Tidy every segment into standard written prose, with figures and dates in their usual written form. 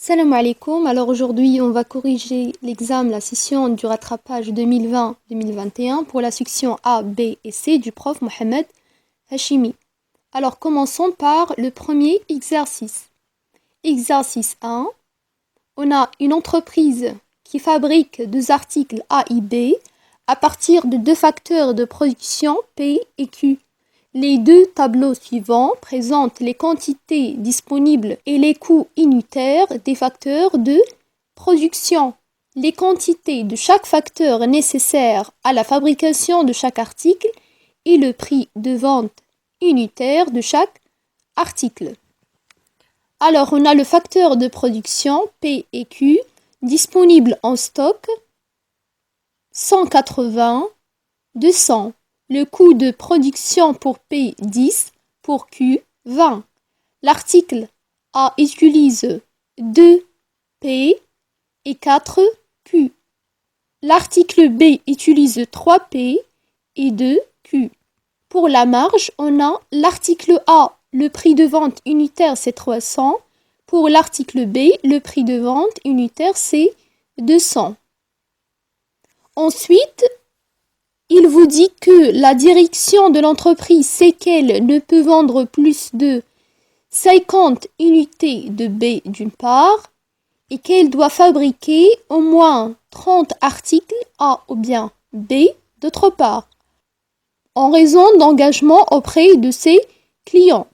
Salam alaikum. Alors aujourd'hui, on va corriger l'examen, la session du rattrapage 2020-2021 pour la section A, B et C du prof Mohamed Hashimi. Alors commençons par le premier exercice. Exercice 1. On a une entreprise qui fabrique deux articles A et B à partir de deux facteurs de production P et Q. Les deux tableaux suivants présentent les quantités disponibles et les coûts unitaires des facteurs de production. Les quantités de chaque facteur nécessaire à la fabrication de chaque article et le prix de vente unitaire de chaque article. Alors, on a le facteur de production P et Q disponible en stock 180, 200. Le coût de production pour P 10, pour Q 20. L'article A utilise 2 P et 4 Q. L'article B utilise 3 P et 2 Q. Pour la marge, on a l'article A, le prix de vente unitaire c'est 300. Pour l'article B, le prix de vente unitaire c'est 200. Ensuite, il vous dit que la direction de l'entreprise sait qu'elle ne peut vendre plus de 50 unités de B d'une part et qu'elle doit fabriquer au moins 30 articles A ou bien B d'autre part, en raison d'engagement auprès de ses clients.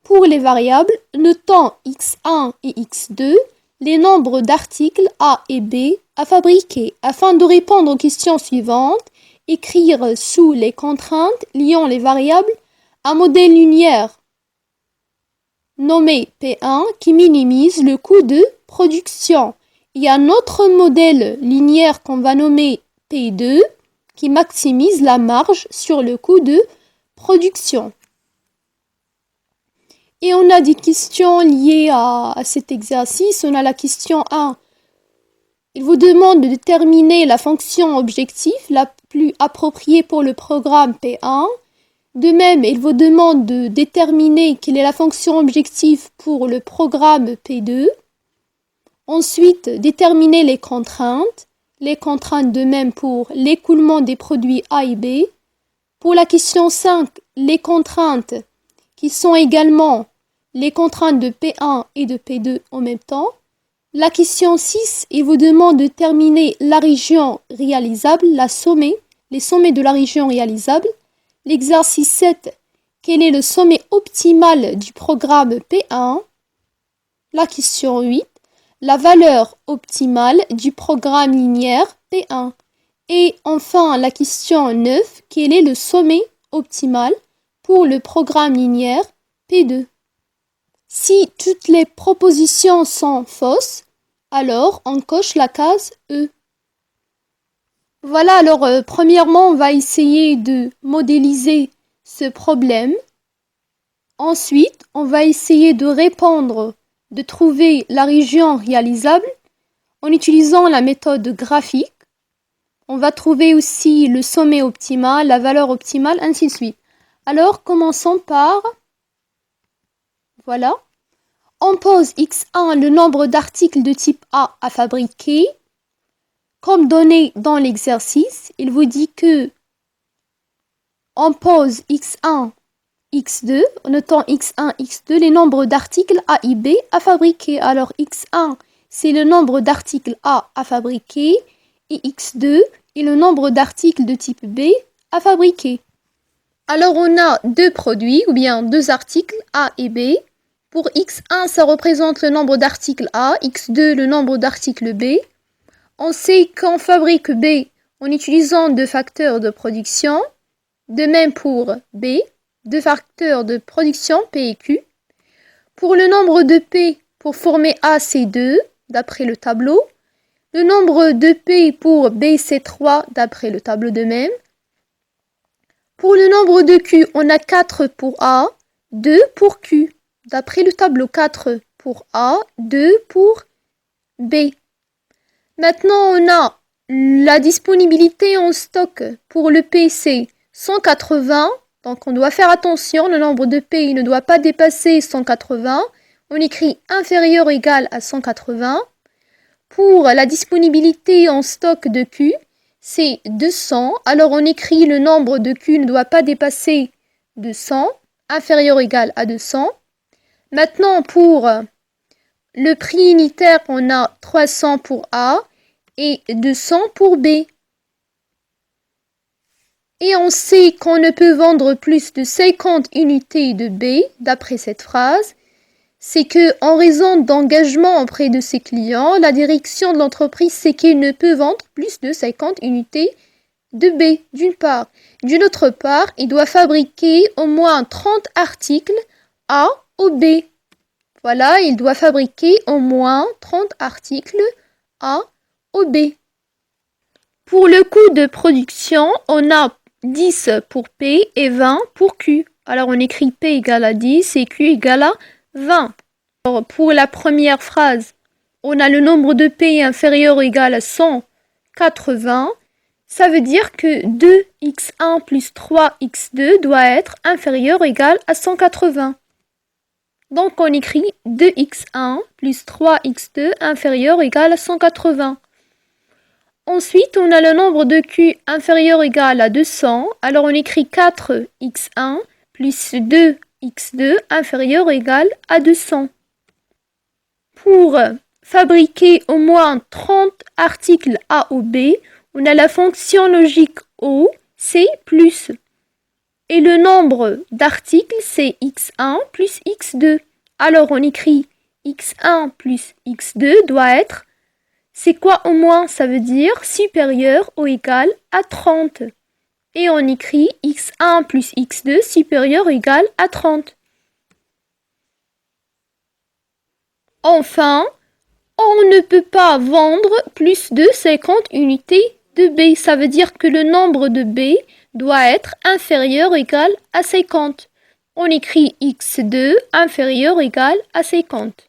Pour les variables, notant x1 et x2, les nombres d'articles A et B à fabriquer. Afin de répondre aux questions suivantes, écrire sous les contraintes liant les variables un modèle linéaire nommé P1 qui minimise le coût de production et un autre modèle linéaire qu'on va nommer P2 qui maximise la marge sur le coût de production. Et on a des questions liées à cet exercice. On a la question 1. Il vous demande de déterminer la fonction objectif la plus appropriée pour le programme P1. De même, il vous demande de déterminer quelle est la fonction objectif pour le programme P2. Ensuite, déterminer les contraintes. Les contraintes de même pour l'écoulement des produits A et B. Pour la question 5, les contraintes qui sont également les contraintes de P1 et de P2 en même temps. La question 6, il vous demande de déterminer la région réalisable, les sommets de la région réalisable. L'exercice 7, quel est le sommet optimal du programme P1? La question 8, la valeur optimale du programme linéaire P1. Et enfin, la question 9, quel est le sommet optimal pour le programme linéaire P2? Si toutes les propositions sont fausses, alors on coche la case E. Voilà, alors premièrement, on va essayer de modéliser ce problème. Ensuite, on va essayer de répondre, de trouver la région réalisable en utilisant la méthode graphique. On va trouver aussi le sommet optimal, la valeur optimale, ainsi de suite. Alors, commençons par... Voilà. On pose x1 le nombre d'articles de type A à fabriquer. Comme donné dans l'exercice, il vous dit que on pose x1, x2, en notant x1, x2, les nombres d'articles A et B à fabriquer. Alors x1, c'est le nombre d'articles A à fabriquer et x2 est le nombre d'articles de type B à fabriquer. Alors on a deux produits ou bien deux articles A et B. Pour x1, ça représente le nombre d'articles A, x2 le nombre d'articles B. On sait qu'on fabrique B en utilisant deux facteurs de production. De même pour B, deux facteurs de production P et Q. Pour le nombre de P, pour former A, c'est 2, d'après le tableau. Le nombre de P pour B, c'est 3, d'après le tableau de même. Pour le nombre de Q, on a 4 pour A, 2 pour Q. D'après le tableau, 4 pour A, 2 pour B. Maintenant, on a la disponibilité en stock pour le P, c'est 180. Donc, on doit faire attention, le nombre de P ne doit pas dépasser 180. on écrit inférieur ou égal à 180. Pour la disponibilité en stock de Q, c'est 200. Alors on écrit le nombre de Q ne doit pas dépasser 200, inférieur ou égal à 200. Maintenant, pour le prix unitaire, on a 300 pour A et 200 pour B. Et on sait qu'on ne peut vendre plus de 50 unités de B, d'après cette phrase. C'est que, en raison d'engagement auprès de ses clients, la direction de l'entreprise sait qu'il ne peut vendre plus de 50 unités de B, d'une part. D'une autre part, il doit fabriquer au moins 30 articles A ou B. Voilà, il doit fabriquer au moins 30 articles A ou B. Pour le coût de production, on a 10 pour P et 20 pour Q. Alors on écrit P égale à 10 et Q égale à 20. Alors, pour la première phrase, on a le nombre de P inférieur ou égal à 180. Ça veut dire que 2x1 plus 3x2 doit être inférieur ou égal à 180. Donc on écrit 2x1 plus 3x2 inférieur ou égal à 180. Ensuite, on a le nombre de Q inférieur ou égal à 200. Alors on écrit 4x1 plus 2x2 inférieur ou égal à 200. Pour fabriquer au moins 30 articles A ou B, on a la fonction logique O, c'est plus. Et le nombre d'articles, c'est x1 plus x2. Alors on écrit x1 plus x2 doit être, c'est quoi au moins? Ça veut dire supérieur ou égal à 30. Et on écrit x1 plus x2 supérieur ou égal à 30. Enfin, on ne peut pas vendre plus de 50 unités de B. Ça veut dire que le nombre de B doit être inférieur ou égal à 50. On écrit x2 inférieur ou égal à 50.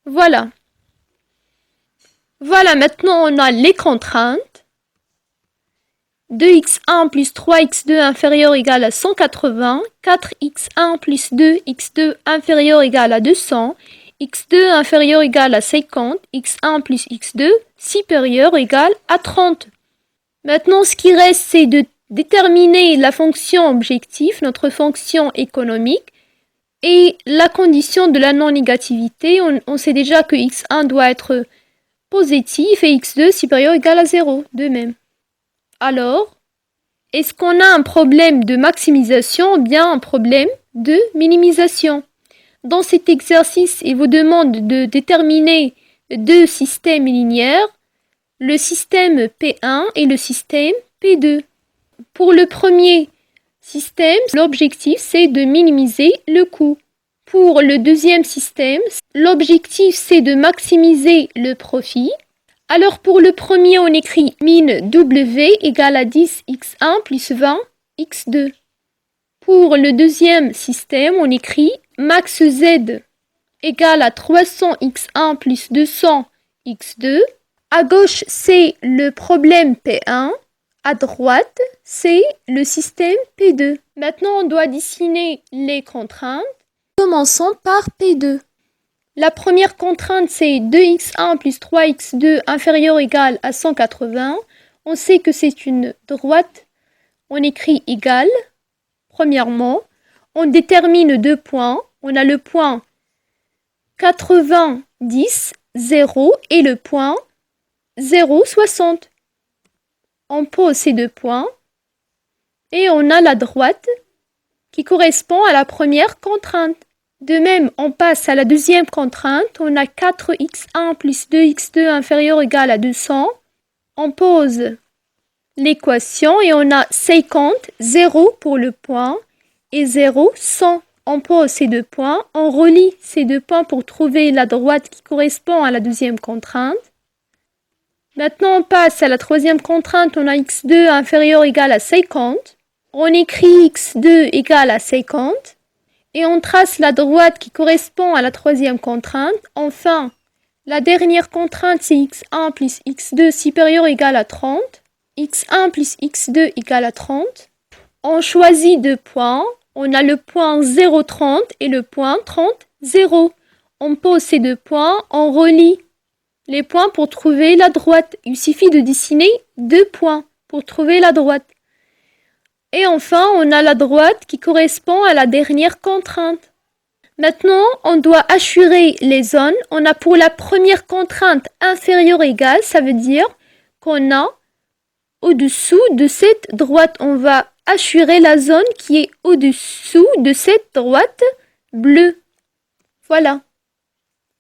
Voilà. Voilà, maintenant on a les contraintes. 2x1 plus 3x2 inférieur ou égal à 180, 4x1 plus 2x2 inférieur ou égal à 200, x2 inférieur ou égal à 50, x1 plus x2 supérieur ou égal à 30. Maintenant, ce qui reste, c'est de déterminer la fonction objectif, notre fonction économique, et la condition de la non-négativité. On sait déjà que x1 doit être positif et x2 supérieur ou égal à 0, de même. Alors, est-ce qu'on a un problème de maximisation ou bien un problème de minimisation? Dans cet exercice, il vous demande de déterminer deux systèmes linéaires, le système P1 et le système P2. Pour le premier système, l'objectif c'est de minimiser le coût. Pour le deuxième système, l'objectif c'est de maximiser le profit. Alors pour le premier, on écrit min W égale à 10x1 plus 20x2. Pour le deuxième système, on écrit max Z égale à 300x1 plus 200x2. À gauche, c'est le problème P1. À droite, c'est le système P2. Maintenant, on doit dessiner les contraintes. Commençons par P2. La première contrainte, c'est 2x1 plus 3x2 inférieur ou égal à 180. On sait que c'est une droite. On écrit égal. Premièrement, on détermine deux points. On a le point 90, 0 et le point 0, 60. On pose ces deux points et on a la droite qui correspond à la première contrainte. De même, on passe à la deuxième contrainte. On a 4x1 plus 2x2 inférieur ou égal à 200. On pose l'équation et on a 50, 0 pour le point et 0, 100. On pose ces deux points. On relie ces deux points pour trouver la droite qui correspond à la deuxième contrainte. Maintenant, on passe à la troisième contrainte. On a x2 inférieur ou égal à 50. On écrit x2 égale à 50. Et on trace la droite qui correspond à la troisième contrainte. Enfin, la dernière contrainte, c'est x1 plus x2 supérieur ou égal à 30. x1 plus x2 égale à 30. On choisit deux points. on a le point 0,30 et le point 30, 0. On pose ces deux points, on relie les points pour trouver la droite. Il suffit de dessiner deux points pour trouver la droite. Et enfin, on a la droite qui correspond à la dernière contrainte. Maintenant, on doit assurer les zones. On a pour la première contrainte inférieure égale, ça veut dire qu'on a au-dessous de cette droite. On va assurer la zone qui est au-dessous de cette droite bleue. Voilà,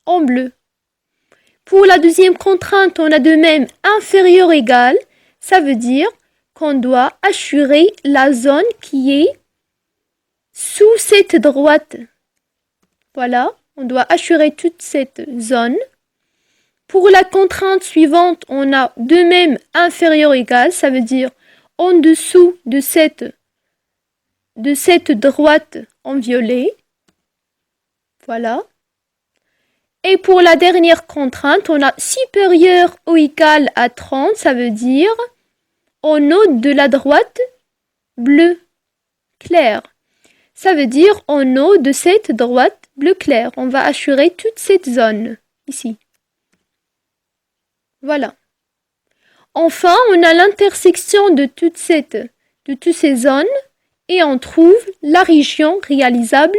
en bleu. Pour la deuxième contrainte, on a de même inférieur égale, ça veut dire qu'on doit assurer la zone qui est sous cette droite. Voilà, on doit assurer toute cette zone. Pour la contrainte suivante, on a de même inférieur égale, ça veut dire en dessous de cette droite en violet. Voilà. Et pour la dernière contrainte, on a supérieur ou égal à 30, ça veut dire en haut de la droite bleu clair. Ça veut dire en haut de cette droite bleu clair. On va assurer toute cette zone ici. Voilà. Enfin, on a l'intersection de toutes ces zones et on trouve la région réalisable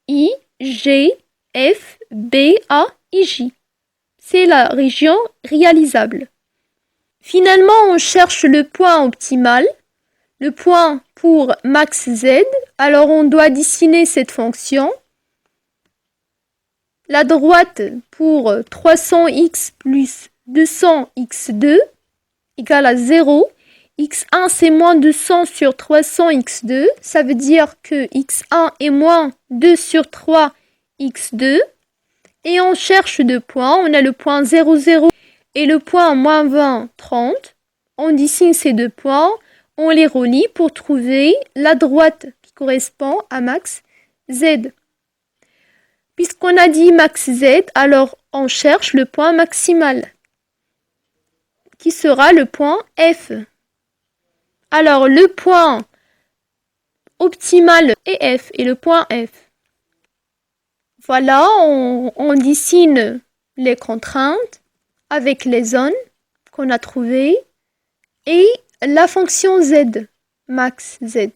I, G, F, B, A et J. C'est la région réalisable. Finalement, on cherche le point optimal, le point pour max z. Alors, on doit dessiner cette fonction. La droite pour 300x plus 200x2 égale à 0. x1 c'est moins 200 sur 300x2. Ça veut dire que x1 est moins 2 sur 3x2. Et on cherche deux points. On a le point 0, 0 et le point moins 20, 30. On dessine ces deux points. On les relie pour trouver la droite qui correspond à max z. Puisqu'on a dit max z, alors on cherche le point maximal, qui sera le point F. Alors le point optimal est F et le point F. Voilà, on dessine les contraintes avec les zones qu'on a trouvées et la fonction z, max z.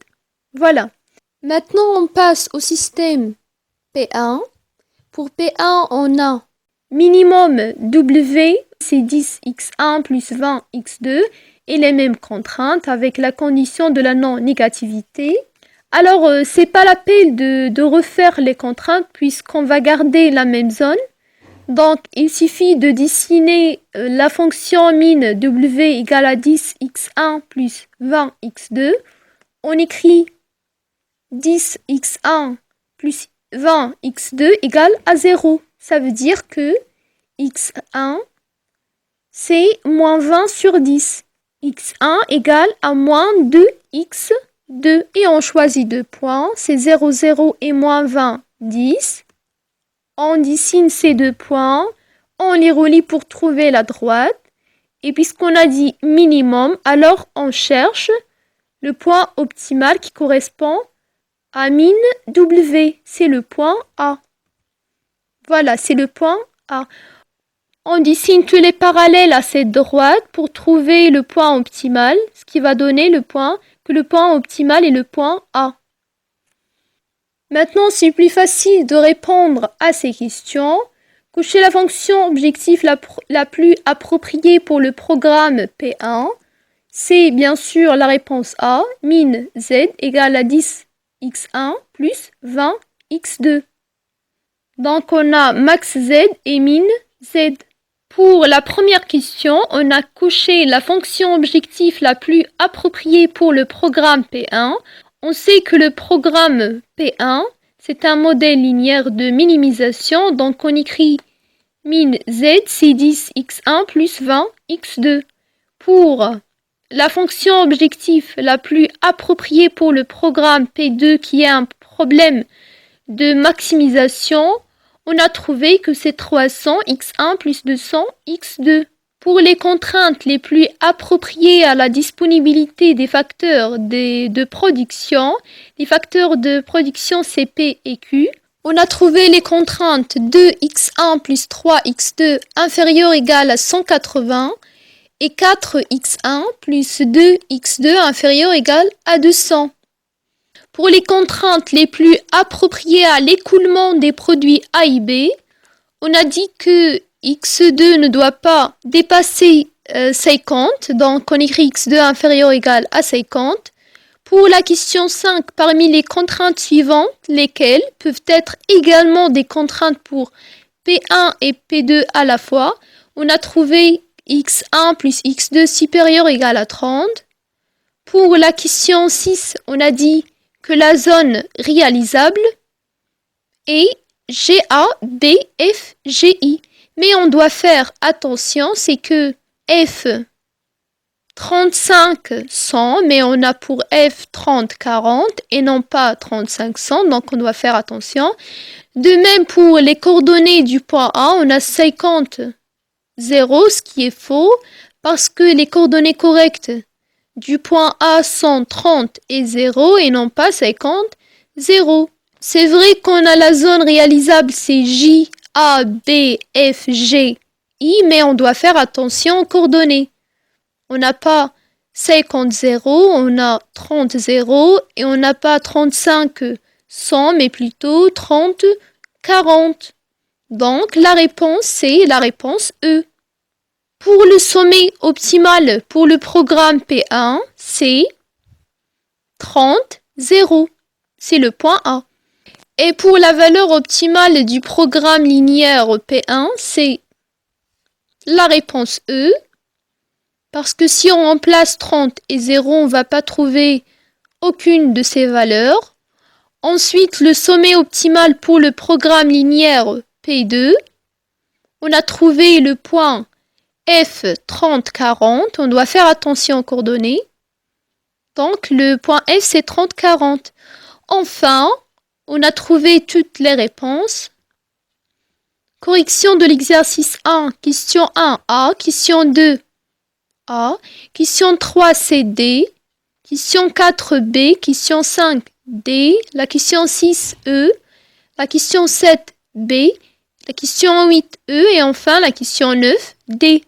Voilà. Maintenant, on passe au système P1. Pour P1, on a minimum W, c'est 10x1 plus 20x2 et les mêmes contraintes avec la condition de la non-négativité. Alors, c'est pas la peine de refaire les contraintes puisqu'on va garder la même zone. Donc, il suffit de dessiner la fonction min W égale à 10x1 plus 20x2. On écrit 10x1 plus 20x2 égale à 0. Ça veut dire que x1, c'est moins 20 sur 10. x1 égale à moins 2x2. Et on choisit deux points, c'est 0, 0 et moins 20, 10. On dessine ces deux points, on les relie pour trouver la droite. Et puisqu'on a dit minimum, alors on cherche le point optimal qui correspond à min W. C'est le point A. Voilà, c'est le point A. On dessine tous les parallèles à cette droite pour trouver le point optimal, ce qui va donner le point optimal est le point A. Maintenant, c'est plus facile de répondre à ces questions. Cochez la fonction objectif la plus appropriée pour le programme P1. C'est bien sûr la réponse A, min z égale à 10x1 plus 20x2. Donc, on a max z et min z. Pour la première question, on a coché la fonction objectif la plus appropriée pour le programme P1. On sait que le programme P1, c'est un modèle linéaire de minimisation, donc on écrit min z, c'est 10x1 plus 20x2. Pour la fonction objectif la plus appropriée pour le programme P2, qui est un problème de maximisation, on a trouvé que c'est 300x1 plus 200x2. Pour les contraintes les plus appropriées à la disponibilité des facteurs de production, les facteurs de production c'est P et Q, on a trouvé les contraintes 2x1 plus 3x2 inférieur ou égal à 180 et 4x1 plus 2x2 inférieur ou égal à 200. Pour les contraintes les plus appropriées à l'écoulement des produits A et B, on a dit que x2 ne doit pas dépasser 50, donc on écrit x2 inférieur ou égal à 50. Pour la question 5, parmi les contraintes suivantes, lesquelles peuvent être également des contraintes pour P1 et P2 à la fois, on a trouvé x1 plus x2 supérieur ou égal à 30. Pour la question 6, on a dit que la zone réalisable est GA, B, F, GI. Mais on doit faire attention, c'est que F 35 100, mais on a pour F 30 40 et non pas 35 100, donc on doit faire attention. De même pour les coordonnées du point A, on a 50 0, ce qui est faux, parce que les coordonnées correctes du point A sont 30 et 0 et non pas 50 0. C'est vrai qu'on a la zone réalisable, c'est J, A, B, F, G, I, mais on doit faire attention aux coordonnées. On n'a pas 50 0, on a 30 0 et on n'a pas 35 100, mais plutôt 30 40. Donc la réponse, c'est la réponse E. Pour le sommet optimal pour le programme P1, c'est 30 0. C'est le point A. Et pour la valeur optimale du programme linéaire P1, c'est la réponse E. Parce que si on remplace 30 et 0, on ne va pas trouver aucune de ces valeurs. Ensuite, le sommet optimal pour le programme linéaire P2, on a trouvé le point F 30 40. On doit faire attention aux coordonnées. Donc, le point F, c'est 30 40. Enfin, on a trouvé toutes les réponses. Correction de l'exercice 1, question 1, A, question 2, A, question 3, c'est D, question 4, B, question 5, D, la question 6, E, la question 7, B, la question 8, E et enfin la question 9, D.